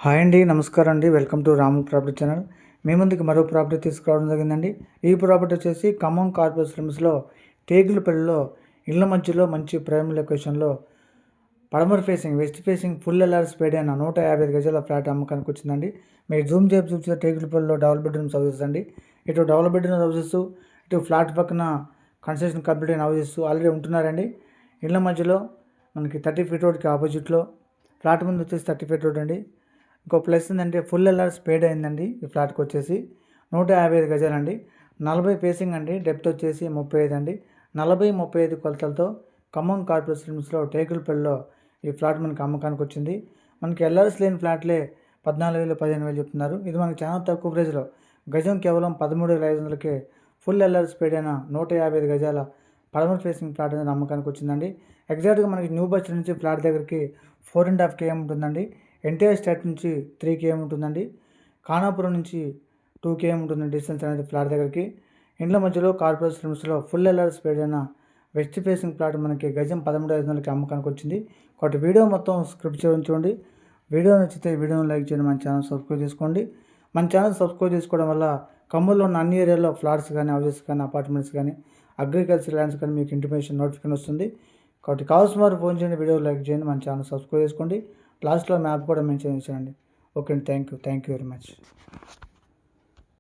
Hi అండి, నమస్కారం అండి. Welcome to Ramu property channel. మీ ముందుకు మరో ప్రాపర్టీ తీసుకురావడం జరిగిందండి. ఈ ప్రాపర్టీ వచ్చేసి ఖమ్మం కార్పొరేషన్ లిమిట్స్లో టేకులపల్లిలో ఇళ్ల మధ్యలో మంచి ప్రైమ్ లొకేషన్లో పడమర facing, west facing, full LR స్పేడ్ అయిన 150 గజాల ఫ్లాట్ అమ్మకానికి వచ్చిందండి. మీరు జూమ్ చేసి చూస్తే టేకులపల్లిలో డబుల్ బెడ్రూమ్స్ హౌసెస్ అండి. ఇటు డబుల్ బెడ్రూమ్ హౌసెస్, ఇటు ఫ్లాట్ పక్కన కన్స్ట్రక్షన్ కంప్లీట్ అయిన హౌసెస్ ఆల్రెడీ ఉంటున్నారండి. ఇళ్ల మధ్యలో మనకి 30 ఫీట్ రోడ్కి ఆపోజిట్లో ఫ్లాట్ ముందు వచ్చేసి 30 ఫీట్ రోడ్ అండి. ఇంకో ప్లస్ ఏంటంటే ఫుల్ ఎల్ఆర్ స్పేడ్ అయిందండి. ఈ ఫ్లాట్కి వచ్చేసి 155 గజాలండి. 40 ఫేసింగ్ అండి. డెప్త్ వచ్చేసి 35 అండి. 40-35 కొలతలతో ఖమ్మం కార్పొరేషన్ లిమిట్స్లో టేకులపల్లిలో ఈ ఫ్లాట్ మనకి అమ్మకానికి వచ్చింది. మనకి ఎల్ఆర్స్ లేని ఫ్లాట్లే 14,000-15,000 చెప్తున్నారు. ఇది మనకి చాలా తక్కువ ప్రైస్లో గజం కేవలం 13,500కే ఫుల్ ఎల్ఆర్ స్పేడ్ అయిన 155 గజాల పడమర ఫేసింగ్ ఫ్లాట్ అనేది అమ్మకానికి వచ్చిందండి. ఎగ్జాక్ట్గా మనకి న్యూ బస్ స్టాండ్ నుంచి ఫ్లాట్ దగ్గరికి 4.5 km ఉంటుందండి. ఎన్టీఆర్ స్టాట్ నుంచి 3 km ఉంటుందండి. ఖానాపురం నుంచి 2 km ఉంటుంది డిస్టెన్స్ అనేది ఫ్లాట్ దగ్గరికి. ఇండ్ల మధ్యలో కార్పొరేషన్ లిమిట్స్లో ఫుల్ ఎల్ఆర్ స్పేడ్ అయిన వెస్ట్ ఫేసింగ్ ఫ్లాట్ మనకి గజం 13,500కి అమ్మకానికి వచ్చింది. కాబట్టి వీడియో మొత్తం స్క్రిప్ట్ చేయడం చూడండి. వీడియో నచ్చితే వీడియోని లైక్ చేయండి, మన ఛానల్ సబ్స్క్రైబ్ చేసుకోండి. మన ఛానల్ సబ్స్క్రైబ్ చేసుకోవడం వల్ల ఖమ్మంలో ఉన్న అన్ని ఏరియాలో ఫ్లాట్స్ కానీ, హౌసెస్ కానీ, అపార్ట్మెంట్స్ కానీ, అగ్రికల్చర్ ల్యాండ్స్ కానీ మీకు ఇంటిమేషన్ నోటిఫికేషన్ వస్తుంది. కాబట్టి కావాల్సిన వారు ఫోన్ చేయండి, వీడియో లైక్ చేయండి, మన ఛానల్ సబ్స్క్రైబ్ చేసుకోండి. లాస్ట్లో మ్యాప్ కూడా మెన్షన్ చేయండి. ఓకే అండి, థ్యాంక్ యూ వెరీ మచ్.